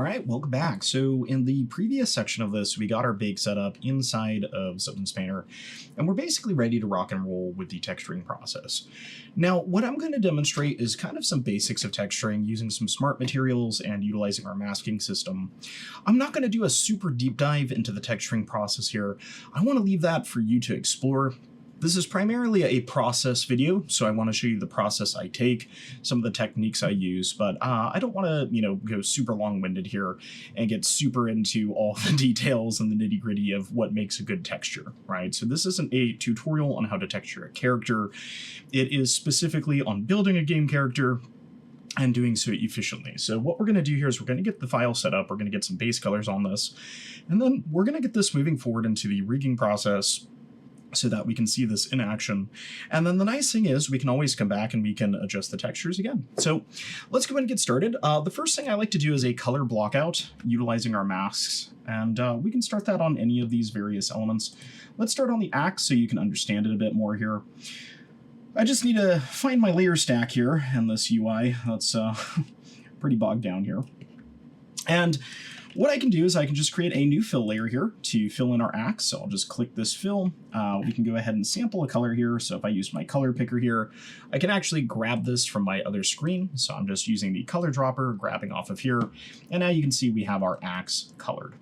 All right, welcome back. So in the previous section of this, we got our bake set up inside of Substance Painter, and we're basically ready to rock and roll with the texturing process. Now, what I'm going to demonstrate is kind of some basics of texturing using some smart materials and utilizing our masking system. I'm not going to do a super deep dive into the texturing process here. I want to leave that for you to explore. This is primarily a process video, so I want to show you the process I take, some of the techniques I use, but I don't want to, go super long-winded here and get super into all the details and the nitty-gritty of what makes a good texture, right? So this isn't a tutorial on how to texture a character. It is specifically on building a game character and doing so efficiently. So what we're going to do here is we're going to get the file set up, we're going to get some base colors on this, and then we're going to get this moving forward into the rigging process so that we can see this in action. And then the nice thing is we can always come back and we can adjust the textures again. So let's go ahead and get started. The first thing I like to do is a color block out utilizing our masks. And we can start that on any of these various elements. Let's start on the axe so you can understand it a bit more here. I just need to find my layer stack here in this UI. That's pretty bogged down here. And what I can do is I can just create a new fill layer here to fill in our axe. So I'll just click this fill. We can go ahead and sample a color here. So if I use my color picker here, I can actually grab this from my other screen. So I'm just using the color dropper, grabbing off of here. And now you can see we have our axe colored.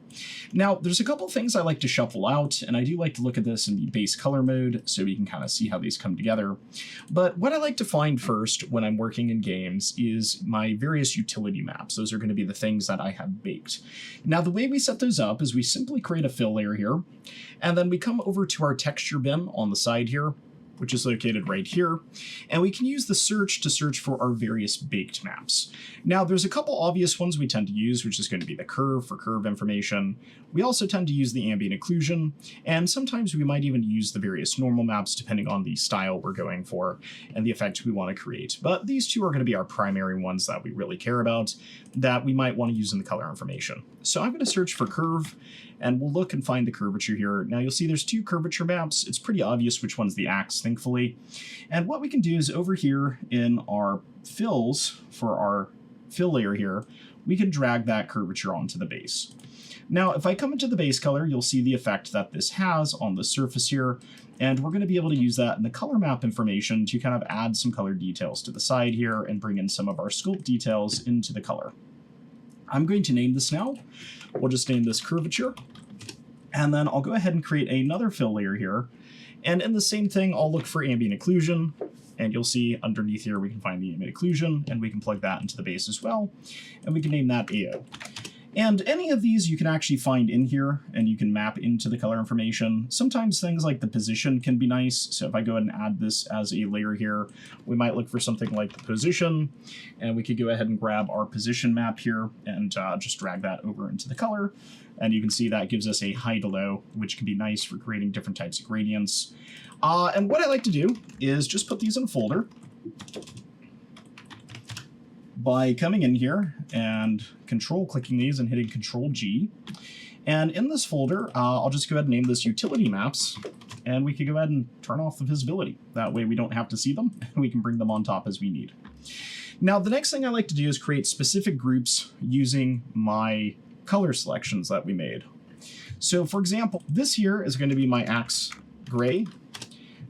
Now, there's a couple things I like to shuffle out, and I do like to look at this in the base color mode so we can kind of see how these come together. But what I like to find first when I'm working in games is my various utility maps. Those are going to be the things that I have baked. Now, the way we set those up is we simply create a fill layer here, and then we come over to our texture bin on the side here, which is located right here, and we can use the search to search for our various baked maps. Now, there's a couple obvious ones we tend to use, which is going to be the curve for curve information. We also tend to use the ambient occlusion, and sometimes we might even use the various normal maps depending on the style we're going for and the effect we want to create. But these two are going to be our primary ones that we really care about that we might want to use in the color information. So I'm going to search for curve, and we'll look and find the curvature here. Now you'll see there's two curvature maps. It's pretty obvious which one's the axe, thankfully. And what we can do is over here in our fills for our fill layer here, we can drag that curvature onto the base. Now, if I come into the base color, you'll see the effect that this has on the surface here, and we're going to be able to use that in the color map information to kind of add some color details to the side here and bring in some of our sculpt details into the color. I'm going to name this now. We'll just name this curvature, and then I'll go ahead and create another fill layer here. And in the same thing, I'll look for ambient occlusion, and you'll see underneath here we can find the ambient occlusion, and we can plug that into the base as well, and we can name that AO. And any of these you can actually find in here, and you can map into the color information. Sometimes things like the position can be nice, so if I go ahead and add this as a layer here, we might look for something like the position, and we could go ahead and grab our position map here and just drag that over into the color. And you can see that gives us a high to low, which can be nice for creating different types of gradients. And what I like to do is just put these in a folder by coming in here and clicking these and hitting Control G. And in this folder, I'll just go ahead and name this utility maps, and we can go ahead and turn off the visibility. That way we don't have to see them, and we can bring them on top as we need. Now, the next thing I like to do is create specific groups using my color selections that we made. So for example, this here is going to be my axe gray,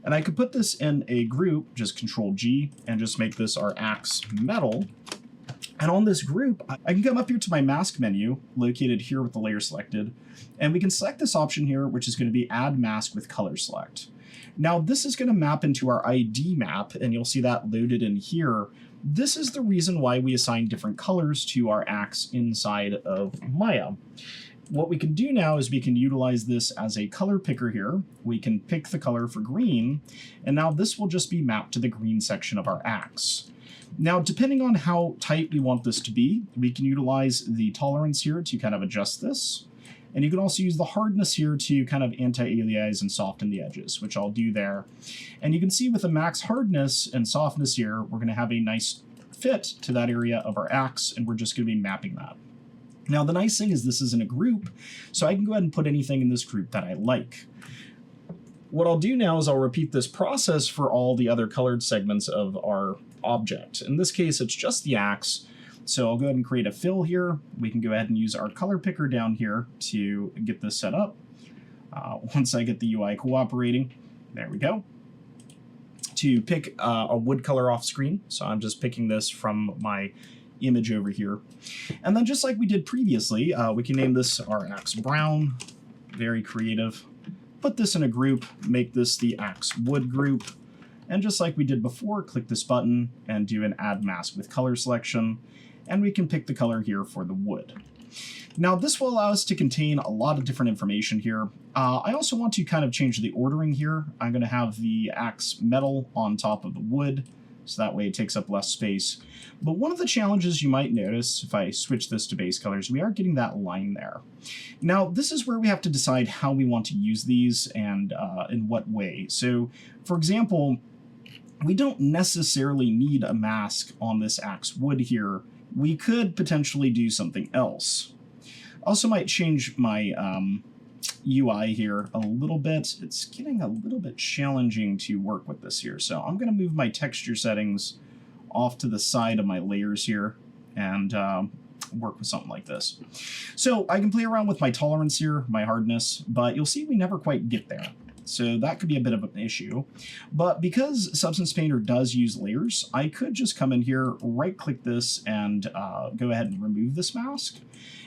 and I could put this in a group, just Control G, and just make this our axe metal. And on this group, I can come up here to my mask menu, located here with the layer selected, and we can select this option here, which is going to be Add Mask with Color Select. Now, this is going to map into our ID map, and you'll see that loaded in here. This is the reason why we assign different colors to our axe inside of Maya. What we can do now is we can utilize this as a color picker here. We can pick the color for green, and now this will just be mapped to the green section of our axe. Now, depending on how tight we want this to be, we can utilize the tolerance here to kind of adjust this. And you can also use the hardness here to kind of anti-alias and soften the edges, which I'll do there. And you can see with the max hardness and softness here, we're going to have a nice fit to that area of our axe, and we're just going to be mapping that. Now, the nice thing is this is in a group, so I can go ahead and put anything in this group that I like. What I'll do now is I'll repeat this process for all the other colored segments of our object. In this case, it's just the axe. So I'll go ahead and create a fill here. We can go ahead and use our color picker down here to get this set up. Once I get the UI cooperating, there we go. To pick a wood color off screen. So I'm just picking this from my image over here. And then just like we did previously, we can name this our axe brown. Very creative. Put this in a group, make this the axe wood group. And just like we did before, click this button and do an add mask with color selection. And we can pick the color here for the wood. Now this will allow us to contain a lot of different information here. I also want to kind of change the ordering here. I'm going to have the axe metal on top of the wood, so that way it takes up less space. But one of the challenges you might notice, if I switch this to base colors, we are getting that line there. Now this is where we have to decide how we want to use these and in what way. So for example, we don't necessarily need a mask on this axe wood here. We could potentially do something else. Also might change my UI here a little bit. It's getting a little bit challenging to work with this here. So I'm going to move my texture settings off to the side of my layers here and work with something like this. So I can play around with my tolerance here, my hardness, but you'll see we never quite get there. So that could be a bit of an issue. But because Substance Painter does use layers, I could just come in here, right-click this, and go ahead and remove this mask.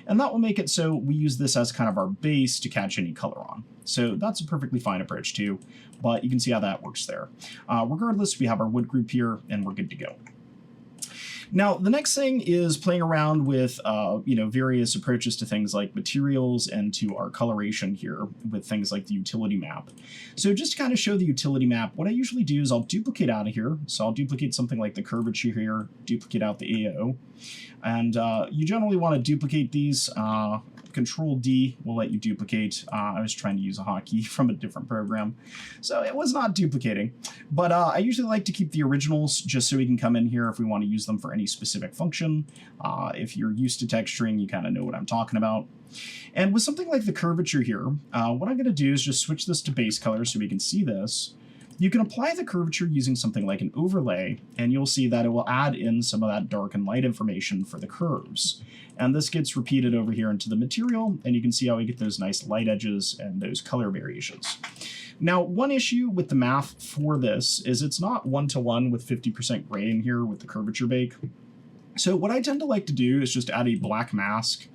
And that will make it so we use this as kind of our base to catch any color on. So that's a perfectly fine approach too, but you can see how that works there. Regardless, we have our wood group here, and we're good to go. Now, the next thing is playing around with various approaches to things like materials and to our coloration here with things like the utility map. So just to kind of show the utility map, what I usually do is I'll duplicate out of here. So I'll duplicate something like the curvature here, duplicate out the AO. And you generally want to duplicate these. Control D will let you duplicate. I was trying to use a hotkey from a different program, so it was not duplicating. But I usually like to keep the originals just so we can come in here if we want to use them for any specific function. If you're used to texturing, you kind of know what I'm talking about. And with something like the curvature here, what I'm going to do is just switch this to base color so we can see this. You can apply the curvature using something like an overlay, and you'll see that it will add in some of that dark and light information for the curves. And this gets repeated over here into the material, and you can see how we get those nice light edges and those color variations. Now, one issue with the math for this is it's not one-to-one with 50% gray in here with the curvature bake. So what I tend to like to do is just add a black mask,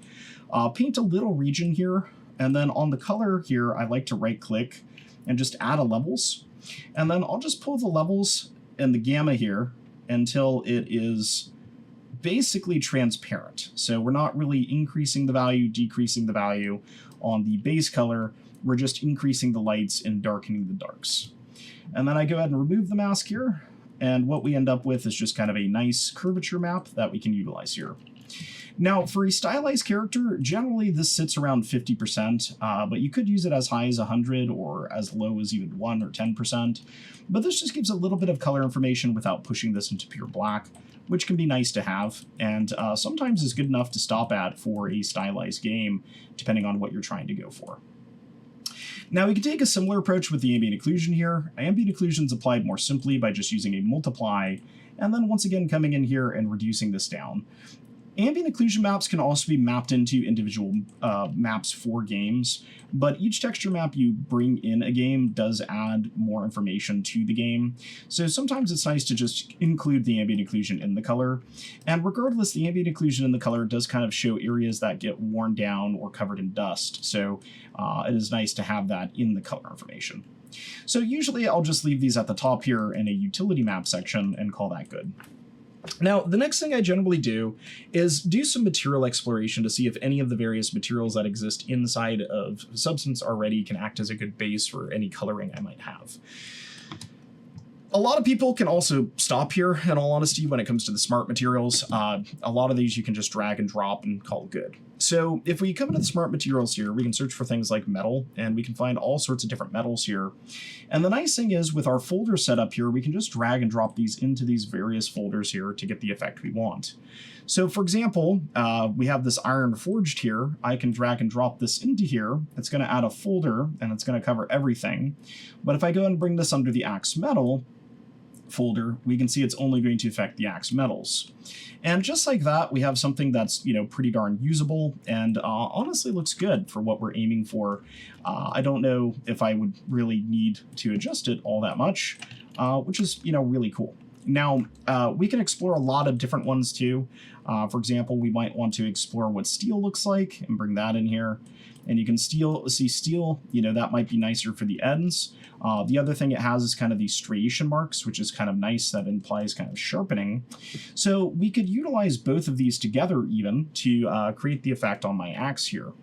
paint a little region here, and then on the color here, I like to right-click and just add a levels. And then I'll just pull the levels and the gamma here until it is basically transparent. So we're not really increasing the value, decreasing the value on the base color. We're just increasing the lights and darkening the darks. And then I go ahead and remove the mask here. And what we end up with is just kind of a nice curvature map that we can utilize here. Now, for a stylized character, generally this sits around 50%, but you could use it as high as 100 or as low as even 1 or 10%. But this just gives a little bit of color information without pushing this into pure black, which can be nice to have, and sometimes is good enough to stop at for a stylized game, depending on what you're trying to go for. Now, we can take a similar approach with the ambient occlusion here. Ambient occlusion is applied more simply by just using a multiply, and then once again coming in here and reducing this down. Ambient occlusion maps can also be mapped into individual maps for games, but each texture map you bring in a game does add more information to the game. So sometimes it's nice to just include the ambient occlusion in the color. And regardless, the ambient occlusion in the color does kind of show areas that get worn down or covered in dust. So it is nice to have that in the color information. So usually I'll just leave these at the top here in a utility map section and call that good. Now, the next thing I generally do is do some material exploration to see if any of the various materials that exist inside of Substance already can act as a good base for any coloring I might have. A lot of people can also stop here, in all honesty, when it comes to the smart materials. A lot of these you can just drag and drop and call it good. So if we come into the smart materials here, we can search for things like metal, and we can find all sorts of different metals here. And the nice thing is with our folder setup here, we can just drag and drop these into these various folders here to get the effect we want. So for example, we have this iron forged here. I can drag and drop this into here. It's going to add a folder, and it's going to cover everything. But if I go and bring this under the axe metal, folder, we can see it's only going to affect the axe metals. And just like that, we have something that's, pretty darn usable and honestly looks good for what we're aiming for. I don't know if I would really need to adjust it all that much, which is, really cool. Now, we can explore a lot of different ones too. For example, we might want to explore what steel looks like and bring that in here. And you can see steel, that might be nicer for the ends. The other thing it has is kind of these striation marks, which is kind of nice. That implies kind of sharpening. So we could utilize both of these together even to create the effect on my axe here.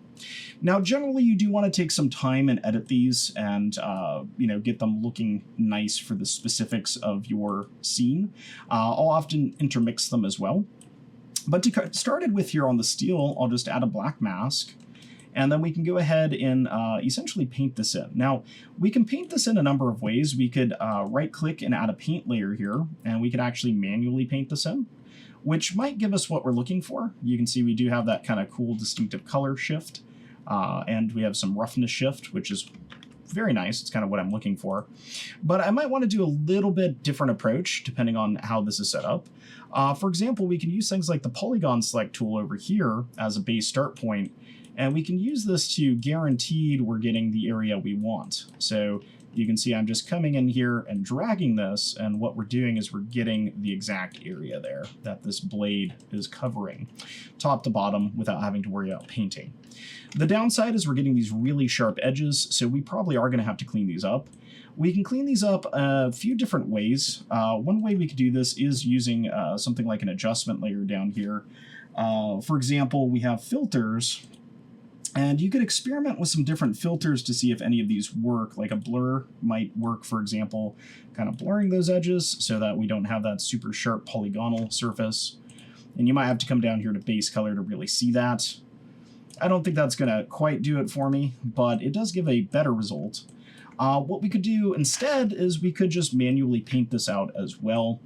Now, generally, you do want to take some time and edit these and, get them looking nice for the specifics of your scene. I'll often intermix them as well. But to get started with here on the steel, I'll just add a black mask. And then we can go ahead and essentially paint this in. Now, we can paint this in a number of ways. We could right-click and add a paint layer here, and we could actually manually paint this in, which might give us what we're looking for. You can see we do have that kind of cool distinctive color shift, and we have some roughness shift, which is very nice. It's kind of what I'm looking for. But I might want to do a little bit different approach depending on how this is set up. For example, we can use things like the polygon select tool over here as a base start point, and we can use this to guarantee we're getting the area we want. So you can see I'm just coming in here and dragging this, and what we're doing is we're getting the exact area there that this blade is covering, top to bottom, without having to worry about painting. The downside is we're getting these really sharp edges, so we probably are going to have to clean these up. We can clean these up a few different ways. One way we could do this is using something like an adjustment layer down here. For example, we have filters. And you could experiment with some different filters to see if any of these work, like a blur might work, for example, kind of blurring those edges so that we don't have that super sharp polygonal surface. And you might have to come down here to base color to really see that. I don't think that's going to quite do it for me, but it does give a better result. What we could do instead is we could just manually paint this out as well,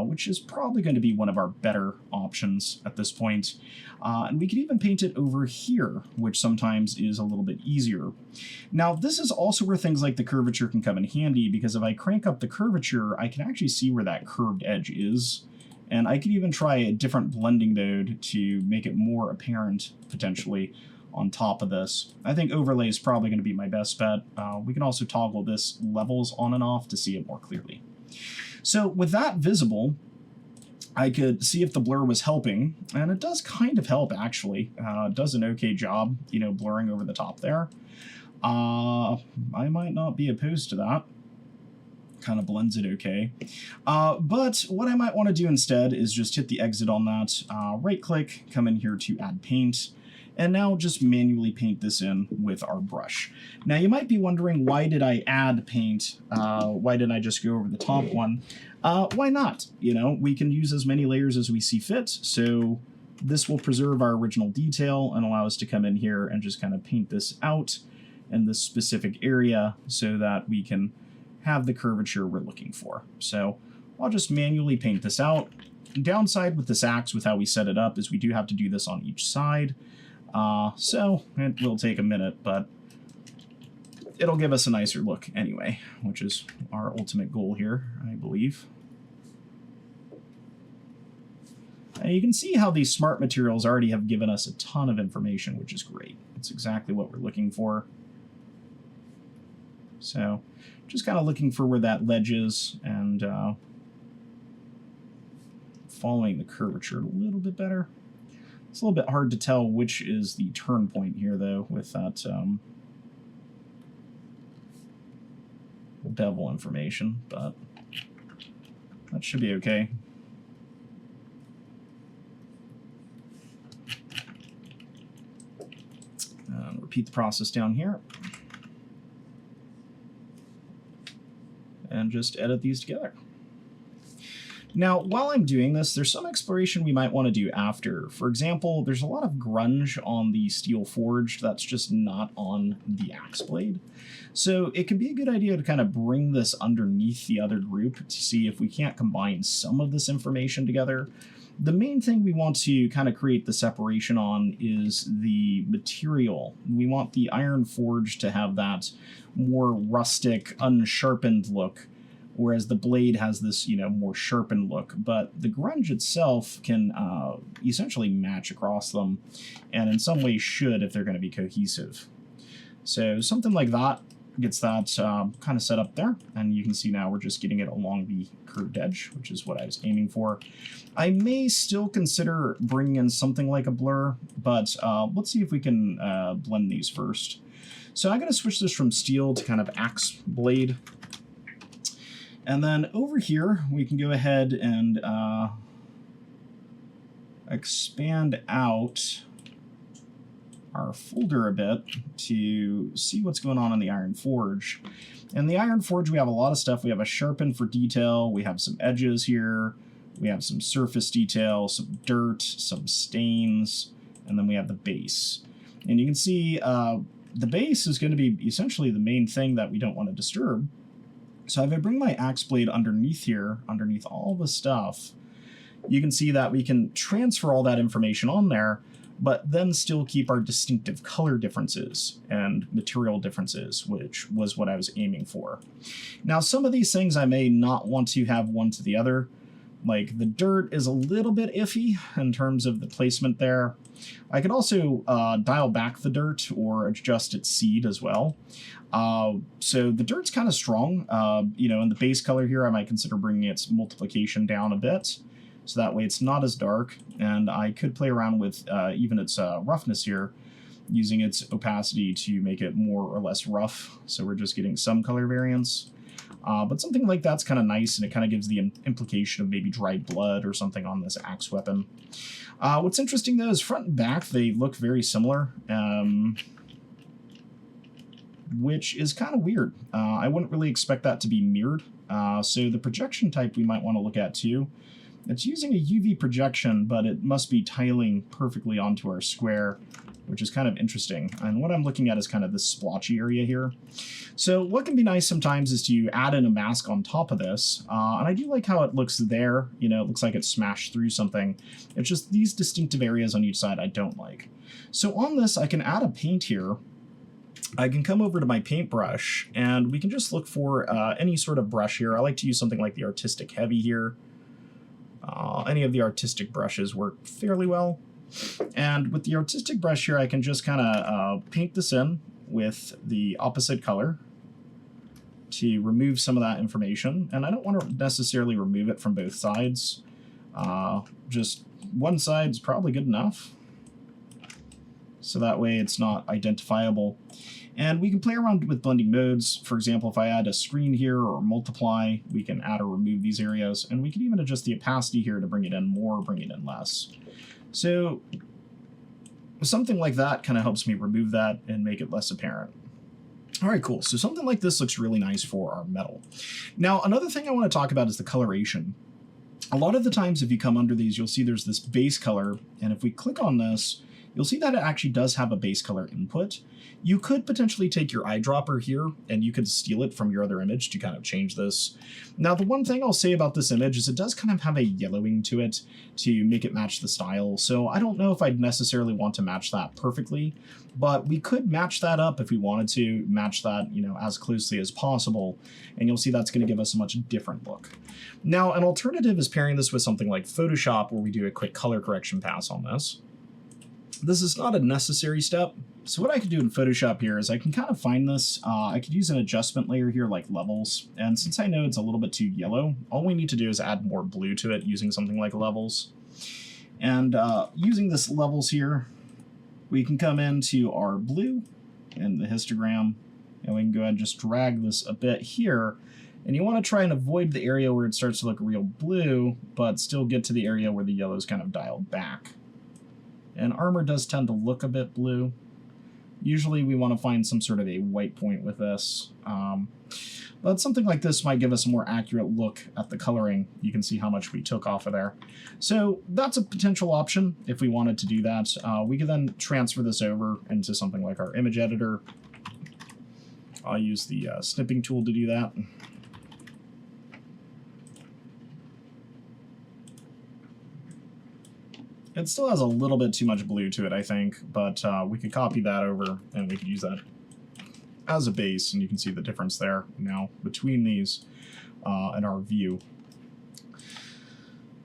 which is probably going to be one of our better options at this point. And we could even paint it over here, which sometimes is a little bit easier. Now, this is also where things like the curvature can come in handy, because if I crank up the curvature, I can actually see where that curved edge is. And I could even try a different blending mode to make it more apparent, potentially, on top of this. I think overlay is probably going to be my best bet. We can also toggle this levels on and off to see it more clearly. So with that visible, I could see if the blur was helping, and it does kind of help, actually. It does an okay job, blurring over the top there. I might not be opposed to that. Kind of blends it okay. But what I might want to do instead is just hit the exit on that, right-click, come in here to add paint, and now just manually paint this in with our brush. Now you might be wondering, why did I add paint? Why didn't I just go over the top one? Why not? We can use as many layers as we see fit, so this will preserve our original detail and allow us to come in here and just kind of paint this out in this specific area so that we can have the curvature we're looking for. So I'll just manually paint this out. Downside with this axe, with how we set it up, is we do have to do this on each side. So it will take a minute, but it'll give us a nicer look anyway, which is our ultimate goal here, I believe. And you can see how these smart materials already have given us a ton of information, which is great. It's exactly what we're looking for. So just kind of looking for where that ledge is and following the curvature a little bit better. It's a little bit hard to tell which is the turn point here, though, with that bevel information, but that should be okay. Repeat the process down here. And just edit these together. Now, while I'm doing this, there's some exploration we might want to do after. For example, there's a lot of grunge on the steel forged that's just not on the axe blade. So it can be a good idea to kind of bring this underneath the other group to see if we can't combine some of this information together. The main thing we want to kind of create the separation on is the material. We want the iron forge to have that more rustic, unsharpened look, whereas the blade has this, more sharpened look. But the grunge itself can essentially match across them, and in some ways should if they're going to be cohesive. So something like that gets that kind of set up there, and you can see now we're just getting it along the curved edge, which is what I was aiming for. I may still consider bringing in something like a blur, but let's see if we can blend these first. So I'm going to switch this from steel to kind of axe blade. And then over here, we can go ahead and expand out our folder a bit to see what's going on in the Iron Forge. In the Iron Forge, we have a lot of stuff. We have a sharpen for detail. We have some edges here. We have some surface detail, some dirt, some stains, and then we have the base. And you can see the base is going to be essentially the main thing that we don't want to disturb. So if I bring my axe blade underneath here, underneath all the stuff, you can see that we can transfer all that information on there, but then still keep our distinctive color differences and material differences, which was what I was aiming for. Now, some of these things I may not want to have one to the other. Like the dirt is a little bit iffy in terms of the placement there. I could also dial back the dirt or adjust its seed as well. So the dirt's kind of strong. In the base color here, I might consider bringing its multiplication down a bit, so that way it's not as dark. And I could play around with even its roughness here, using its opacity to make it more or less rough. So we're just getting some color variance. But something like that's kind of nice, and it kind of gives the implication of maybe dried blood or something on this axe weapon. What's interesting, though, is front and back, they look very similar, which is kind of weird. I wouldn't really expect that to be mirrored. So the projection type we might want to look at, too. It's using a UV projection, but it must be tiling perfectly onto our square, which is kind of interesting. And what I'm looking at is kind of this splotchy area here. So what can be nice sometimes is to add in a mask on top of this. And I do like how it looks there. It looks like it's smashed through something. It's just these distinctive areas on each side I don't like. So on this, I can add a paint here. I can come over to my paintbrush, and we can just look for any sort of brush here. I like to use something like the Artistic Heavy here. Any of the artistic brushes work fairly well. And with the artistic brush here, I can just kind of paint this in with the opposite color to remove some of that information. And I don't want to necessarily remove it from both sides. Just one side's probably good enough. So that way it's not identifiable. And we can play around with blending modes. For example, if I add a screen here or multiply, we can add or remove these areas. And we can even adjust the opacity here to bring it in more, bring it in less. So something like that kind of helps me remove that and make it less apparent. All right, cool. So something like this looks really nice for our metal. Now, another thing I want to talk about is the coloration. A lot of the times if you come under these, you'll see there's this base color. And if we click on this, you'll see that it actually does have a base color input. You could potentially take your eyedropper here and you could steal it from your other image to kind of change this. Now, the one thing I'll say about this image is it does kind of have a yellowing to it to make it match the style. So I don't know if I'd necessarily want to match that perfectly, but we could match that up if we wanted to match that, as closely as possible. And you'll see that's going to give us a much different look. Now, an alternative is pairing this with something like Photoshop, where we do a quick color correction pass on this. This is not a necessary step. So what I could do in Photoshop here is I can kind of find this. I could use an adjustment layer here like levels. And since I know it's a little bit too yellow, all we need to do is add more blue to it using something like levels. And using this levels here, we can come into our blue in the histogram, and we can go ahead and just drag this a bit here. And you want to try and avoid the area where it starts to look real blue, but still get to the area where the yellow is kind of dialed back. And armor does tend to look a bit blue. Usually we want to find some sort of a white point with this. But something like this might give us a more accurate look at the coloring. You can see how much we took off of there. So that's a potential option if we wanted to do that. We could then transfer this over into something like our image editor. I'll use the snipping tool to do that. It still has a little bit too much blue to it, I think, but we could copy that over and we could use that as a base, and you can see the difference there now between these and our view.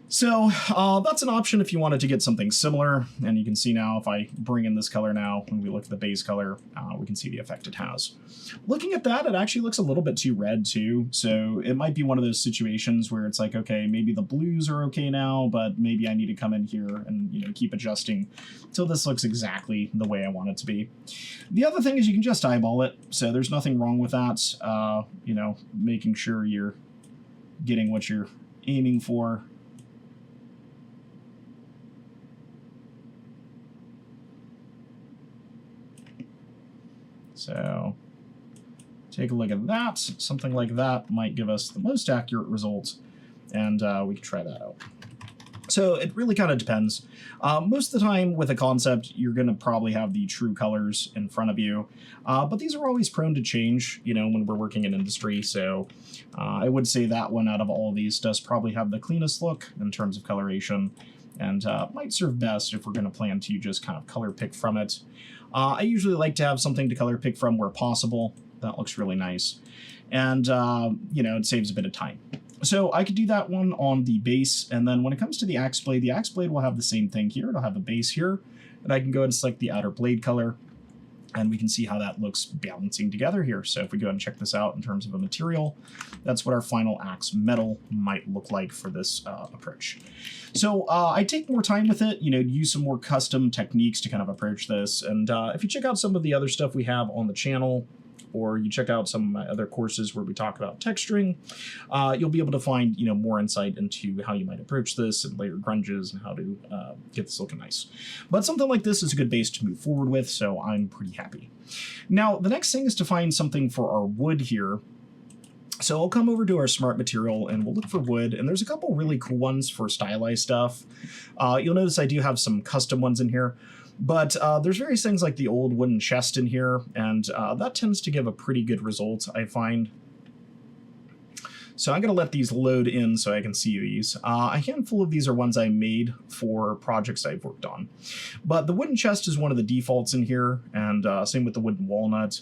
So that's an option if you wanted to get something similar, and you can see now if I bring in this color now, when we look at the base color, we can see the effect it has. Looking at that, it actually looks a little bit too red too, so it might be one of those situations where it's like, okay, maybe the blues are okay now, but maybe I need to come in here and, you know, keep adjusting until this looks exactly the way I want it to be. The other thing is you can just eyeball it, so there's nothing wrong with that, you know, making sure you're getting what you're aiming for. So take a look at that. Something like that might give us the most accurate result, and we can try that out. So it really kind of depends. Most of the time with a concept, you're going to probably have the true colors in front of you, but these are always prone to change, you know, when we're working in industry. So I would say that one out of all of these does probably have the cleanest look in terms of coloration, and might serve best if we're going to plan to just kind of color pick from it. I usually like to have something to color pick from where possible. That looks really nice. And, you know, it saves a bit of time. So I could do that one on the base, and then when it comes to the axe blade will have the same thing here. It'll have a base here, and I can go ahead and select the outer blade color, and we can see how that looks balancing together here. So if we go ahead and check this out in terms of a material, that's what our final axe metal might look like for this approach. So I take more time with it, you know, use some more custom techniques to kind of approach this. And if you check out some of the other stuff we have on the channel, or you check out some of my other courses where we talk about texturing, you'll be able to find, you know, more insight into how you might approach this and layer grunges and how to get this looking nice. But something like this is a good base to move forward with, so I'm pretty happy. Now, the next thing is to find something for our wood here. So I'll come over to our smart material and we'll look for wood, and there's a couple really cool ones for stylized stuff. You'll notice I do have some custom ones in here. But there's various things like the old wooden chest in here, and that tends to give a pretty good result, I find. So I'm going to let these load in so I can see these. A handful of these are ones I made for projects I've worked on. But the wooden chest is one of the defaults in here, and same with the wooden walnut.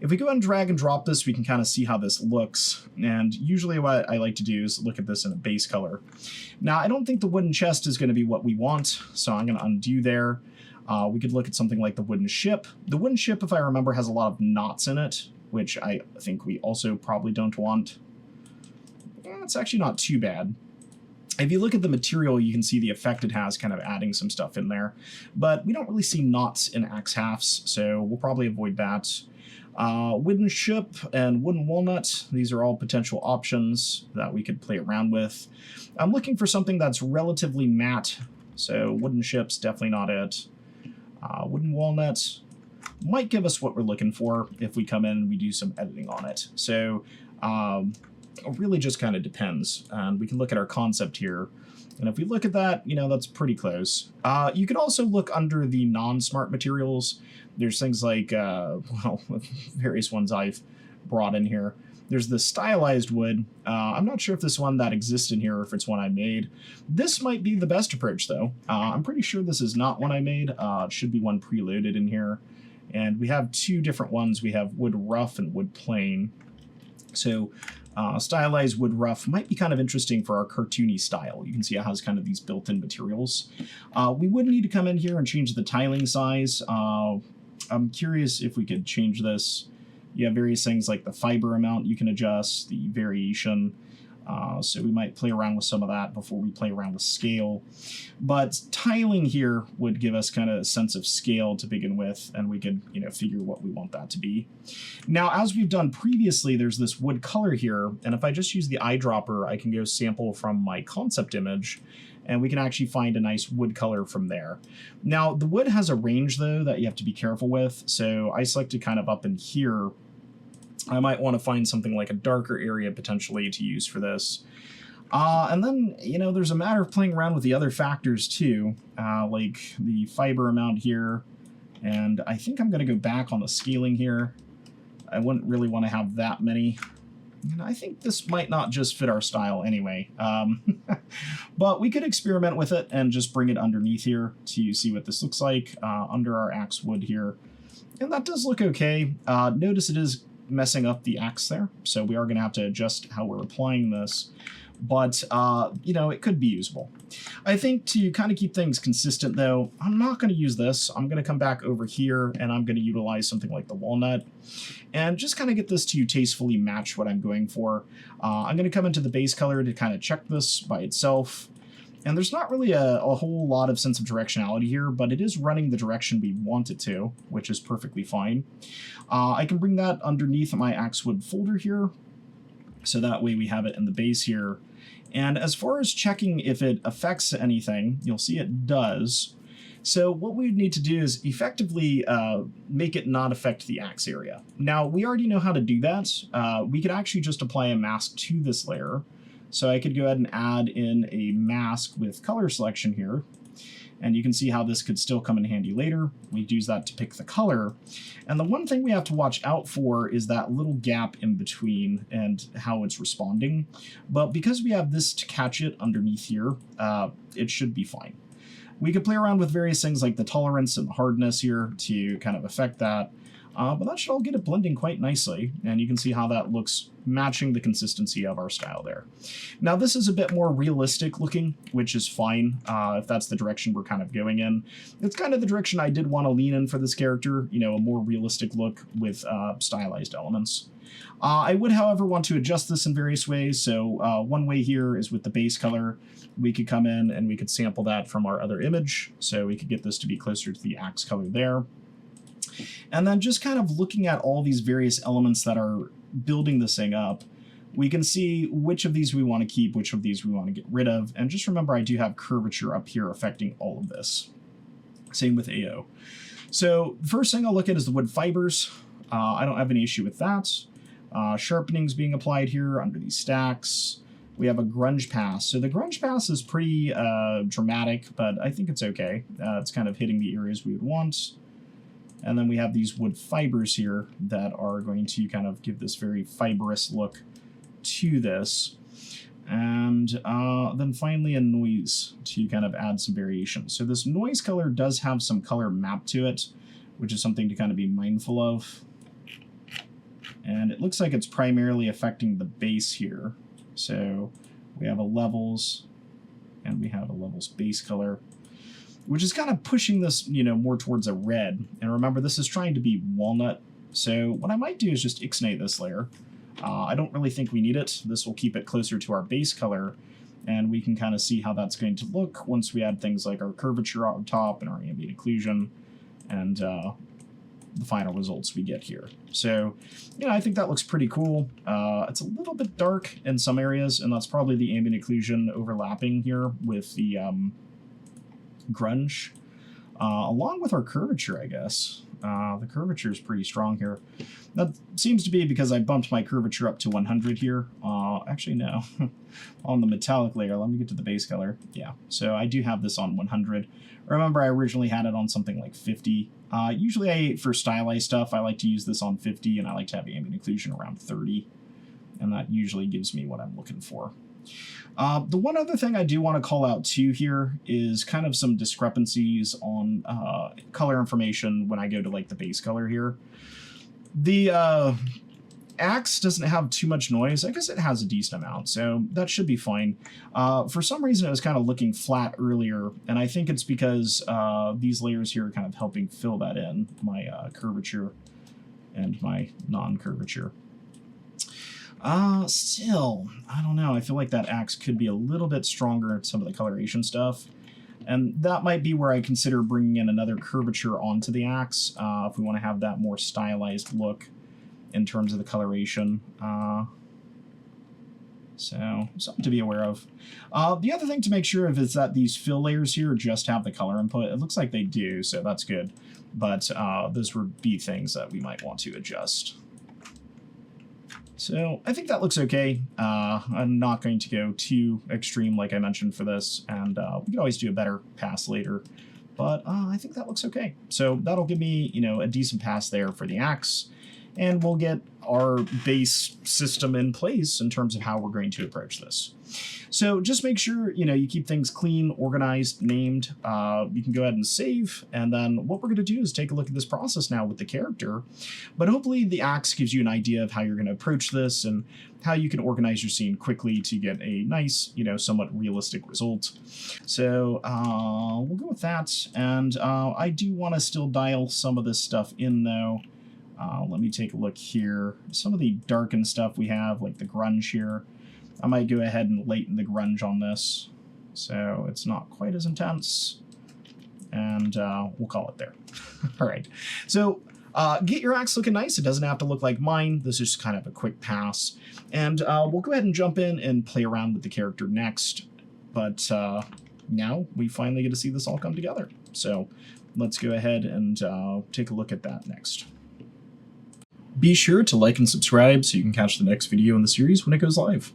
If we go ahead and drag and drop this, we can kind of see how this looks. And usually what I like to do is look at this in a base color. Now, I don't think the wooden chest is going to be what we want, so I'm going to undo there. We could look at something like the wooden ship. The wooden ship, if I remember, has a lot of knots in it, which I think we also probably don't want. It's actually not too bad. If you look at the material, you can see the effect it has kind of adding some stuff in there. But we don't really see knots in axe halves, so we'll probably avoid that. Wooden ship and wooden walnut, these are all potential options that we could play around with. I'm looking for something that's relatively matte, so wooden ship's definitely not it. Wooden walnut might give us what we're looking for if we come in and we do some editing on it. So it really just kind of depends. And we can look at our concept here. And if we look at that, you know, that's pretty close. You could also look under the non-smart materials. There's things like, well, various ones I've brought in here. There's the stylized wood. I'm not sure if this one that exists in here or if it's one I made. This might be the best approach, though. I'm pretty sure this is not one I made. It should be one preloaded in here. And we have two different ones. We have wood rough and wood plain. So stylized wood rough might be kind of interesting for our cartoony style. You can see it has kind of these built-in materials. We would need to come in here and change the tiling size. I'm curious if we could change this. You have various things like the fiber amount you can adjust, the variation. So we might play around with some of that before we play around with scale. But tiling here would give us kind of a sense of scale to begin with, and we could, you know, figure what we want that to be. Now, as we've done previously, there's this wood color here, and if I just use the eyedropper, I can go sample from my concept image, and we can actually find a nice wood color from there. Now, the wood has a range, though, that you have to be careful with, so I selected kind of up in here. I might want to find something like a darker area potentially to use for this. And then, you know, there's a matter of playing around with the other factors too, like the fiber amount here. And I think I'm going to go back on the scaling here. I wouldn't really want to have that many. And I think this might not just fit our style anyway. But we could experiment with it and just bring it underneath here to see what this looks like under our axe wood here. And that does look okay. Notice it is messing up the axe there, so we are going to have to adjust how we're applying this. But, you know, it could be usable. I think to kind of keep things consistent, though, I'm not going to use this. I'm going to come back over here, and I'm going to utilize something like the walnut, and just kind of get this to tastefully match what I'm going for. I'm going to come into the base color to kind of check this by itself. And there's not really a whole lot of sense of directionality here, but it is running the direction we want it to, which is perfectly fine. I can bring that underneath my Axewood folder here, so that way we have it in the base here. And as far as checking if it affects anything, you'll see it does. So what we would need to do is effectively make it not affect the axe area. Now, we already know how to do that. We could actually just apply a mask to this layer. So I could go ahead and add in a mask with color selection here. And you can see how this could still come in handy later. We'd use that to pick the color. And the one thing we have to watch out for is that little gap in between and how it's responding. But because we have this to catch it underneath here, it should be fine. We could play around with various things like the tolerance and the hardness here to kind of affect that. But that should all get it blending quite nicely, and you can see how that looks matching the consistency of our style there. Now this is a bit more realistic looking, which is fine if that's the direction we're kind of going in. It's kind of the direction I did want to lean in for this character, you know, a more realistic look with stylized elements. I would, however, want to adjust this in various ways, so one way here is with the base color. We could come in and we could sample that from our other image, so we could get this to be closer to the axe color there. And then just kind of looking at all these various elements that are building this thing up, we can see which of these we want to keep, which of these we want to get rid of. And just remember, I do have curvature up here affecting all of this. Same with AO. So the first thing I'll look at is the wood fibers. I don't have any issue with that. Sharpening is being applied here under these stacks. We have a grunge pass. So the grunge pass is pretty dramatic, but I think it's okay. It's kind of hitting the areas we would want. And then we have these wood fibers here that are going to kind of give this very fibrous look to this. And then finally a noise to kind of add some variation. So this noise color does have some color map to it, which is something to kind of be mindful of. And it looks like it's primarily affecting the base here. So we have a levels, and we have a levels base color, which is kind of pushing this, you know, more towards a red. And remember, this is trying to be walnut. So what I might do is just ixnay this layer. I don't really think we need it. This will keep it closer to our base color, and we can kind of see how that's going to look once we add things like our curvature on top and our ambient occlusion and the final results we get here. So, you know, I think that looks pretty cool. It's a little bit dark in some areas, and that's probably the ambient occlusion overlapping here with the grunge, along with our curvature, I guess. The curvature is pretty strong here. That seems to be because I bumped my curvature up to 100 here. Actually, no. On the metallic layer, let me get to the base color. Yeah, so I do have this on 100. Remember, I originally had it on something like 50. Usually, for stylized stuff, I like to use this on 50, and I like to have ambient occlusion around 30. And that usually gives me what I'm looking for. The one other thing I do want to call out too here is kind of some discrepancies on color information when I go to like the base color here. The axe doesn't have too much noise. I guess it has a decent amount, so that should be fine. For some reason, it was kind of looking flat earlier, and I think it's because these layers here are kind of helping fill that in, my curvature and my non-curvature. Still, I don't know. I feel like that axe could be a little bit stronger in some of the coloration stuff. And that might be where I consider bringing in another curvature onto the axe, if we want to have that more stylized look in terms of the coloration. So, something to be aware of. The other thing to make sure of is that these fill layers here just have the color input. It looks like they do, so that's good. But those would be things that we might want to adjust. So I think that looks okay. I'm not going to go too extreme like I mentioned for this, and we could always do a better pass later. But I think that looks okay. So that'll give me, you know, a decent pass there for the axe. and we'll get our base system in place in terms of how we're going to approach this. So just make sure, you keep things clean, organized, named. You can go ahead and save. And then what we're going to do is take a look at this process now with the character. But hopefully the axe gives you an idea of how you're going to approach this and how you can organize your scene quickly to get a nice, somewhat realistic result. So we'll go with that. And I do want to still dial some of this stuff in, though. Let me take a look here. Some of the darkened stuff we have, like the grunge here, I might go ahead and lighten the grunge on this, so it's not quite as intense, and we'll call it there. All right, so get your axe looking nice. It doesn't have to look like mine. This is just kind of a quick pass, and we'll go ahead and jump in and play around with the character next, but now we finally get to see this all come together. So let's go ahead and take a look at that next. Be sure to like and subscribe so you can catch the next video in the series when it goes live.